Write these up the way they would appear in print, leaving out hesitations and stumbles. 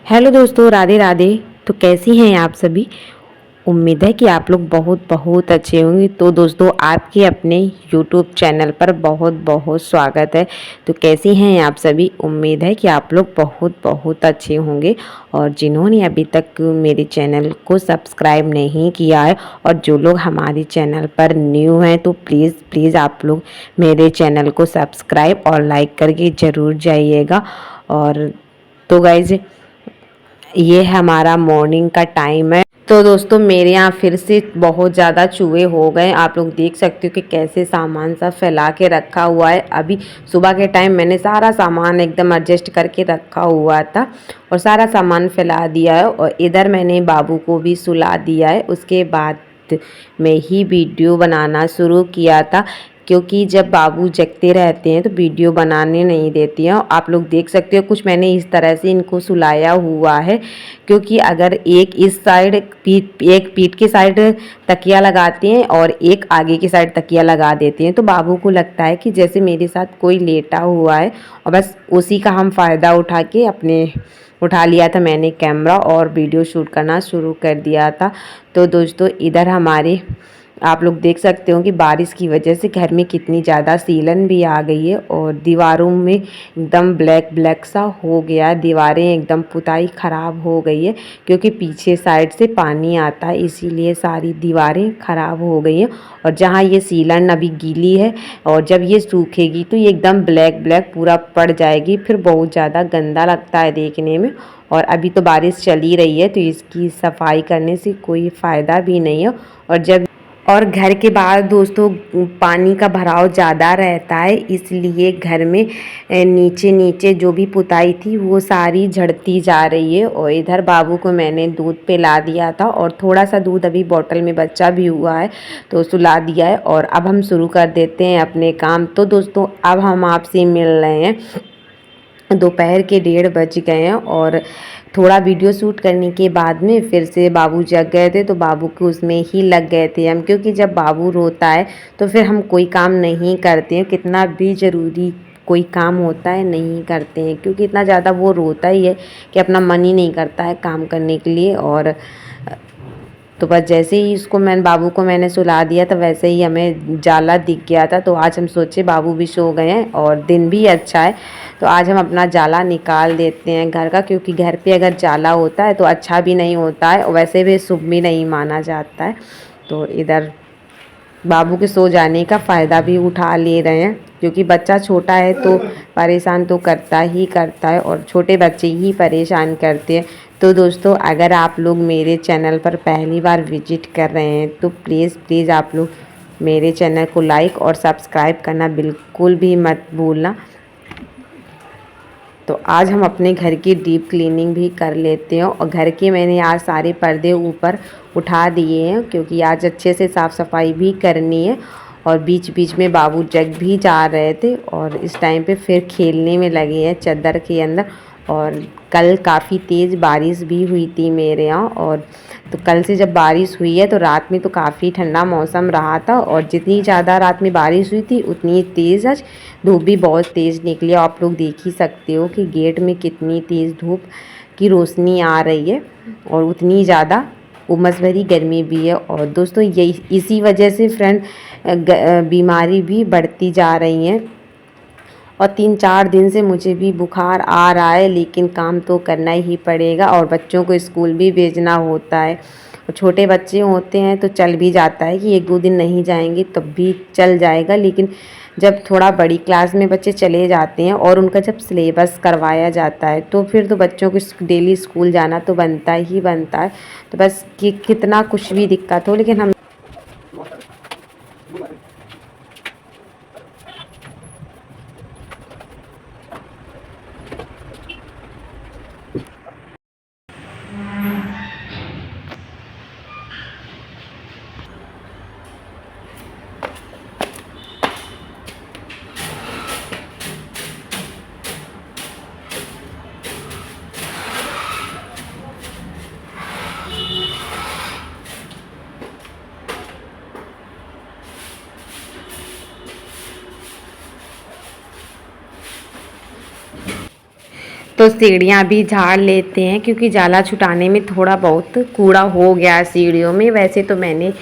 Hello दोस्तों, राधे राधे। तो कैसी हैं आप सभी। उम्मीद है कि आप लोग बहुत बहुत अच्छे होंगे। तो दोस्तों, आपके अपने यूट्यूब चैनल पर बहुत बहुत स्वागत है। तो कैसी हैं आप सभी। उम्मीद है कि आप लोग बहुत बहुत अच्छे होंगे। और जिन्होंने अभी तक मेरे चैनल को सब्सक्राइब नहीं किया है और जो लोग हमारे चैनल पर न्यू हैं तो प्लीज़ प्लीज़ आप लोग मेरे चैनल को सब्सक्राइब और लाइक करके ज़रूर जाइएगा। और तो गाइज, ये हमारा मॉर्निंग का टाइम है। तो दोस्तों, मेरे यहाँ फिर से बहुत ज़्यादा चूहे हो गए। आप लोग देख सकते हो कि कैसे सामान सब फैला के रखा हुआ है। अभी सुबह के टाइम मैंने सारा सामान एकदम एडजस्ट करके रखा हुआ था और सारा सामान फैला दिया है। और इधर मैंने बाबू को भी सुला दिया है। उसके बाद मैं ही वीडियो बनाना शुरू किया था, क्योंकि जब बाबू जगते रहते हैं तो वीडियो बनाने नहीं देती हैं। आप लोग देख सकते हो कुछ मैंने इस तरह से इनको सुलाया हुआ है, क्योंकि अगर एक इस साइड एक पीठ की साइड तकिया लगाते हैं और एक आगे की साइड तकिया लगा देते हैं तो बाबू को लगता है कि जैसे मेरे साथ कोई लेटा हुआ है। और बस उसी का हम फ़ायदा उठा लिया था मैंने कैमरा और वीडियो शूट करना शुरू कर दिया था। तो दोस्तों, इधर हमारे आप लोग देख सकते हो कि बारिश की वजह से घर में कितनी ज़्यादा सीलन भी आ गई है और दीवारों में एकदम ब्लैक ब्लैक सा हो गया। दीवारें एकदम पुताई ख़राब हो गई है, क्योंकि पीछे साइड से पानी आता है, इसीलिए सारी दीवारें ख़राब हो गई हैं। और जहाँ ये सीलन अभी गीली है और जब ये सूखेगी तो ये एकदम ब्लैक ब्लैक पूरा पड़ जाएगी, फिर बहुत ज़्यादा गंदा लगता है देखने में। और अभी तो बारिश चल ही रही है तो इसकी सफाई करने से कोई फ़ायदा भी नहीं है। और घर के बाहर दोस्तों पानी का भराव ज़्यादा रहता है, इसलिए घर में नीचे नीचे जो भी पुताई थी वो सारी झड़ती जा रही है। और इधर बाबू को मैंने दूध पिला दिया था और थोड़ा सा दूध अभी बोतल में बचा भी हुआ है तो सुला दिया है। और अब हम शुरू कर देते हैं अपने काम। तो दोस्तों, अब हम आपसे मिल रहे हैं। दोपहर के 1:30 बज गए हैं और थोड़ा वीडियो शूट करने के बाद में फिर से बाबू जग गए थे तो बाबू के उसमें ही लग गए थे हम, क्योंकि जब बाबू रोता है तो फिर हम कोई काम नहीं करते हैं। कितना भी ज़रूरी कोई काम होता है नहीं करते हैं, क्योंकि इतना ज़्यादा वो रोता ही है कि अपना मन ही नहीं करता है काम करने के लिए। और तो बस जैसे ही बाबू को मैंने सुला दिया तो वैसे ही हमें जाला दिख गया था। तो आज हम सोचे बाबू भी सो गए हैं और दिन भी अच्छा है तो आज हम अपना जाला निकाल देते हैं घर का, क्योंकि घर पे अगर जाला होता है तो अच्छा भी नहीं होता है और वैसे भी शुभ भी नहीं माना जाता है। तो इधर बाबू के सो जाने का फ़ायदा भी उठा ले रहे हैं, क्योंकि बच्चा छोटा है तो परेशान तो करता ही करता है और छोटे बच्चे ही परेशान करते हैं। तो दोस्तों, अगर आप लोग मेरे चैनल पर पहली बार विजिट कर रहे हैं तो प्लीज़ प्लीज़ आप लोग मेरे चैनल को लाइक और सब्सक्राइब करना बिल्कुल भी मत भूलना। तो आज हम अपने घर की डीप क्लीनिंग भी कर लेते हैं और घर के मैंने आज सारे पर्दे ऊपर उठा दिए हैं, क्योंकि आज अच्छे से साफ़ सफाई भी करनी है। और बीच बीच में बाबू जग भी जा रहे थे और इस टाइम पे फिर खेलने में लगे हैं चादर के अंदर। और कल काफ़ी तेज़ बारिश भी हुई थी मेरे यहाँ। और तो कल से जब बारिश हुई है तो रात में तो काफ़ी ठंडा मौसम रहा था और जितनी ज़्यादा रात में बारिश हुई थी उतनी तेज़ आज धूप भी बहुत तेज़ निकली। आप लोग देख ही सकते हो कि गेट में कितनी तेज़ धूप की रोशनी आ रही है और उतनी ज़्यादा उमस भरी गर्मी भी है। और दोस्तों, यही इसी वजह से फ्रेंड बीमारी भी बढ़ती जा रही हैं। और 3-4 दिन से मुझे भी बुखार आ रहा है, लेकिन काम तो करना ही पड़ेगा और बच्चों को स्कूल भी भेजना होता है। और छोटे बच्चे होते हैं तो चल भी जाता है कि 1-2 दिन नहीं जाएंगे तब भी चल जाएगा, लेकिन जब थोड़ा बड़ी क्लास में बच्चे चले जाते हैं और उनका जब सिलेबस करवाया जाता है तो फिर तो बच्चों को डेली स्कूल जाना तो बनता ही बनता है। तो बस कि कितना कुछ भी दिक्कत हो, लेकिन हम तो सीढ़ियाँ भी झाड़ लेते हैं क्योंकि जाला छुटाने में थोड़ा बहुत कूड़ा हो गया सीढ़ियों में। वैसे तो मैंने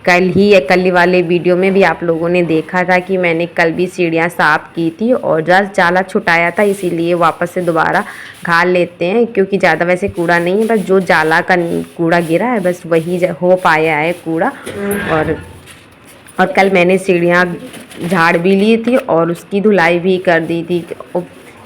कल वाले वीडियो में भी आप लोगों ने देखा था कि मैंने कल भी सीढ़ियाँ साफ़ की थी और जस्ट जाला छुटाया था, इसीलिए वापस से दोबारा झाड़ लेते हैं क्योंकि ज़्यादा वैसे कूड़ा नहीं है, बस जो जाला का कूड़ा गिरा है बस वही हो पाया है कूड़ा। और कल मैंने सीढ़ियाँ झाड़ भी ली थी और उसकी धुलाई भी कर दी थी।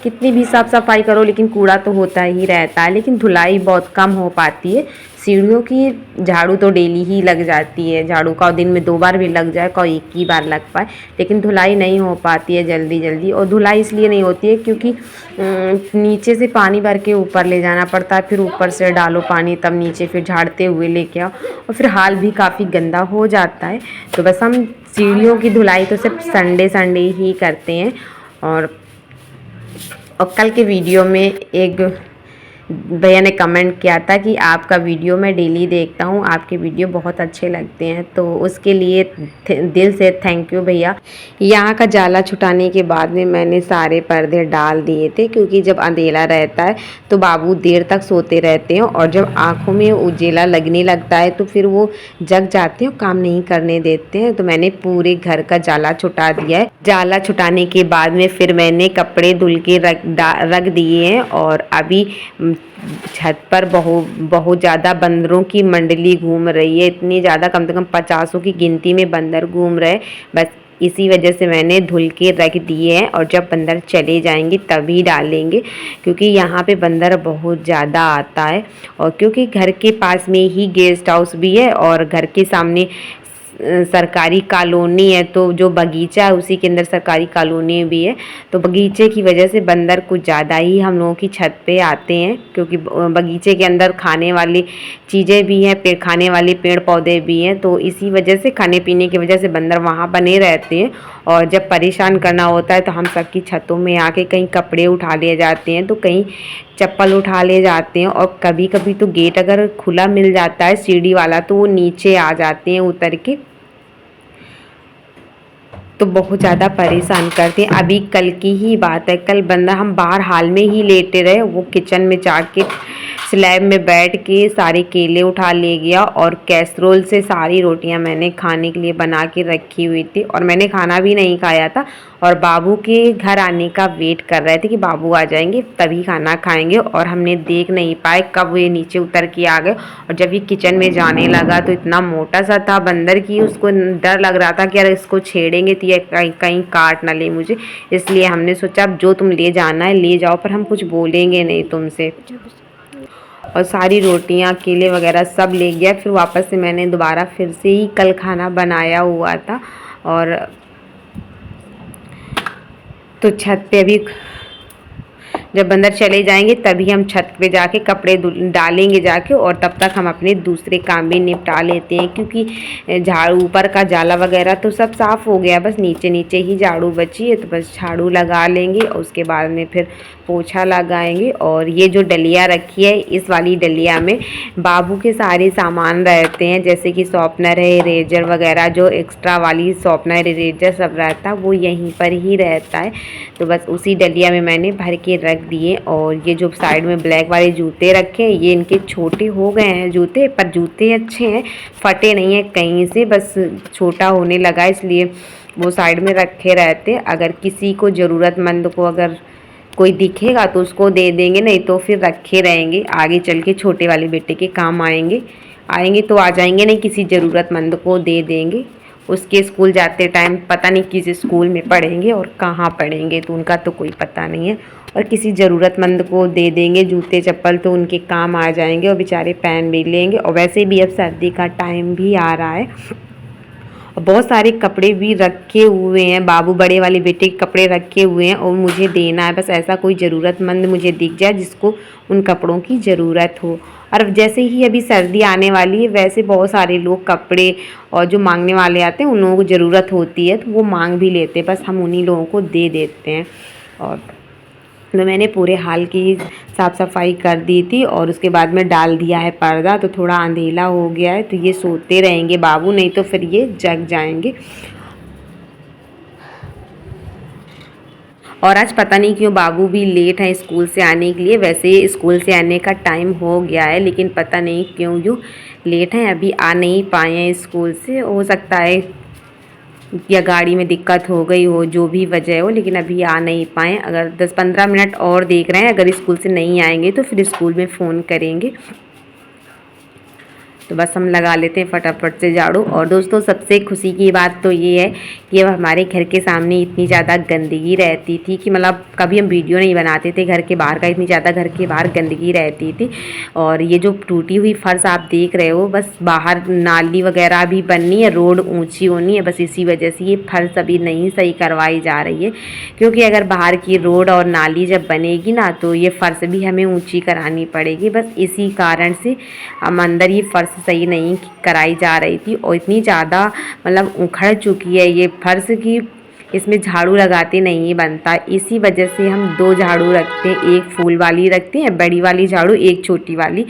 कितनी भी साफ़ सफाई करो लेकिन कूड़ा तो होता ही रहता है, लेकिन धुलाई बहुत कम हो पाती है सीढ़ियों की। झाड़ू तो डेली ही लग जाती है, झाड़ू का दिन में 2 बार भी लग जाए, कोई 1 ही बार लग पाए, लेकिन धुलाई नहीं हो पाती है जल्दी जल्दी। और धुलाई इसलिए नहीं होती है क्योंकि नीचे से पानी भर के ऊपर ले जाना पड़ता है, फिर ऊपर से डालो पानी, तब नीचे फिर झाड़ते हुए लेके आओ, और फिर हाल भी काफ़ी गंदा हो जाता है। तो बस हम सीढ़ियों की धुलाई तो सिर्फ संडे ही करते हैं। और कल के वीडियो में एक भैया ने कमेंट किया था कि आपका वीडियो मैं डेली देखता हूँ, आपके वीडियो बहुत अच्छे लगते हैं, तो उसके लिए दिल से थैंक यू भैया। यहाँ का जाला छुटाने के बाद में मैंने सारे पर्दे डाल दिए थे क्योंकि जब अंधेरा रहता है तो बाबू देर तक सोते रहते हैं और जब आँखों में उजेला लगने लगता है तो फिर वो जग जाते हैं, काम नहीं करने देते हैं। तो मैंने पूरे घर का जाला छुटा दिया है। जाला छुटाने के बाद में फिर मैंने कपड़े धुल के रख दिए हैं और अभी छत पर बहुत ज़्यादा बंदरों की मंडली घूम रही है। इतनी ज़्यादा, कम से कम 50 की गिनती में बंदर घूम रहे। बस इसी वजह से मैंने धुल के रख दिए हैं और जब बंदर चले जाएंगे तभी डालेंगे क्योंकि यहाँ पे बंदर बहुत ज़्यादा आता है। और क्योंकि घर के पास में ही गेस्ट हाउस भी है और घर के सामने सरकारी कॉलोनी है, तो जो बगीचा है उसी के अंदर सरकारी कॉलोनी भी है, तो बगीचे की वजह से बंदर कुछ ज़्यादा ही हम लोगों की छत पे आते हैं क्योंकि बगीचे के अंदर खाने वाली चीज़ें भी हैं, खाने वाले पेड़ पौधे भी हैं, तो इसी वजह से, खाने पीने की वजह से बंदर वहाँ बने रहते हैं। और जब परेशान करना होता है तो हम सबकी छतों में आके कहीं कपड़े उठा लिए जाते हैं, तो कहीं चप्पल उठा ले जाते हैं, और कभी कभी तो गेट अगर खुला मिल जाता है सीढ़ी वाला तो वो नीचे आ जाते हैं उतर के, तो बहुत ज़्यादा परेशान करते हैं। अभी कल की ही बात है, कल बंदा, हम बाहर हाल में ही लेटे रहे, वो किचन में जाके स्लैब में बैठ के सारे केले उठा ले गया और कैसरोल से सारी रोटियां मैंने खाने के लिए बना के रखी हुई थी और मैंने खाना भी नहीं खाया था और बाबू के घर आने का वेट कर रहे थे कि बाबू आ जाएंगे तभी खाना खाएंगे, और हमने देख नहीं पाए कब ये नीचे उतर के आ गए। और जब ये किचन में जाने लगा तो इतना मोटा सा था बंदर की, उसको डर लग रहा था कि यार इसको छेड़ेंगे तो ये कहीं काट ना ले मुझे, इसलिए हमने सोचा अब जो तुम ले जाना है ले जाओ, पर हम कुछ बोलेंगे नहीं तुमसे। और सारी रोटियां केले वगैरह सब ले गया। फिर वापस से मैंने दोबारा फिर से ही कल खाना बनाया हुआ था, और तो छत पे अभी जब बंदर चले जाएंगे तभी हम छत पे जाके कपड़े डालेंगे जाके, और तब तक हम अपने दूसरे काम भी निपटा लेते हैं क्योंकि झाड़ू ऊपर का जाला वगैरह तो सब साफ़ हो गया, बस नीचे नीचे ही झाड़ू बची है, तो बस झाड़ू लगा लेंगे और उसके बाद में फिर पोछा लगाएंगे। और ये जो डलिया रखी है, इस वाली डलिया में बाबू के सारे सामान रहते हैं, जैसे कि शॉर्पनर है, इरेजर वगैरह, जो एक्स्ट्रा वाली शॉर्पनर इरेजर सब रहता है वो यहीं पर ही रहता है, तो बस उसी डलिया में मैंने भर के रख दिए। और ये जो साइड में ब्लैक वाले जूते रखे हैं, ये इनके छोटे हो गए हैं जूते, पर जूते अच्छे हैं, फटे नहीं है कहीं से, बस छोटा होने लगा इसलिए वो साइड में रखे रहते। अगर किसी को ज़रूरतमंद को अगर कोई दिखेगा तो उसको दे देंगे, नहीं तो फिर रखे रहेंगे, आगे चल के छोटे वाले बेटे के काम आएंगे तो आ जाएंगे, नहीं किसी ज़रूरतमंद को दे देंगे। उसके स्कूल जाते टाइम पता नहीं किस स्कूल में पढ़ेंगे और कहाँ पढ़ेंगे तो उनका तो कोई पता नहीं है, और किसी ज़रूरतमंद को दे देंगे जूते चप्पल, तो उनके काम आ जाएंगे और बेचारे पहन भी लेंगे। और वैसे भी अब सर्दी का टाइम भी आ रहा है, बहुत सारे कपड़े भी रखे हुए हैं, बाबू बड़े वाले बेटे के कपड़े रखे हुए हैं और मुझे देना है, बस ऐसा कोई ज़रूरतमंद मुझे दिख जाए जिसको उन कपड़ों की ज़रूरत हो। और जैसे ही अभी सर्दी आने वाली है, वैसे बहुत सारे लोग कपड़े और जो मांगने वाले आते हैं उन लोगों को ज़रूरत होती है तो वो मांग भी लेते हैं, बस हम उन्हीं लोगों को दे देते हैं। और तो मैंने पूरे हाल की साफ़ सफाई कर दी थी और उसके बाद में डाल दिया है पर्दा, तो थोड़ा अंधेला हो गया है, तो ये सोते रहेंगे बाबू, नहीं तो फिर ये जग जाएंगे। और आज पता नहीं क्यों बाबू भी लेट है स्कूल से आने के लिए। वैसे स्कूल से आने का टाइम हो गया है, लेकिन पता नहीं क्यों यूँ लेट हैं, अभी आ नहीं पाए हैं स्कूल से। हो सकता है या गाड़ी में दिक्कत हो गई हो, जो भी वजह हो, लेकिन अभी आ नहीं पाए। अगर 10-15 मिनट और देख रहे हैं, अगर स्कूल से नहीं आएंगे तो फिर स्कूल में फ़ोन करेंगे। तो बस हम लगा लेते हैं फटाफट से झाड़ू। और दोस्तों सबसे खुशी की बात तो ये है कि अब हमारे घर के सामने इतनी ज़्यादा गंदगी रहती थी कि मतलब कभी हम वीडियो नहीं बनाते थे घर के बाहर का, इतनी ज़्यादा घर के बाहर गंदगी रहती थी। और ये जो टूटी हुई फर्श आप देख रहे हो, बस बाहर नाली वगैरह भी बननी है, रोड ऊँची होनी है, बस इसी वजह से ये फर्श अभी नहीं सही करवाई जा रही है। क्योंकि अगर बाहर की रोड और नाली जब बनेगी ना तो ये फर्श भी हमें ऊँची करानी पड़ेगी। बस इसी कारण से हम अंदर ये फर्श सही नहीं कराई जा रही थी। और इतनी ज़्यादा मतलब उखड़ चुकी है ये फर्श की इसमें झाड़ू लगाते नहीं बनता। इसी वजह से हम 2 झाड़ू रखते हैं, एक फूल वाली रखते हैं बड़ी वाली झाड़ू, एक छोटी वाली।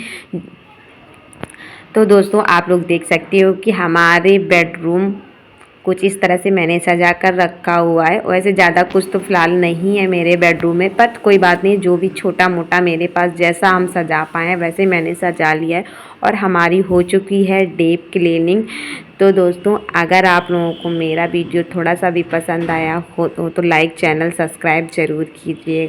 तो दोस्तों आप लोग देख सकते हो कि हमारे बेडरूम कुछ इस तरह से मैंने सजा कर रखा हुआ है। वैसे ज़्यादा कुछ तो फ़िलहाल नहीं है मेरे बेडरूम में, पर कोई बात नहीं, जो भी छोटा मोटा मेरे पास जैसा हम सजा पाएँ वैसे मैंने सजा लिया है। और हमारी हो चुकी है डीप क्लीनिंग। तो दोस्तों अगर आप लोगों को मेरा वीडियो थोड़ा सा भी पसंद आया हो तो लाइक, चैनल सब्सक्राइब ज़रूर कीजिएगा।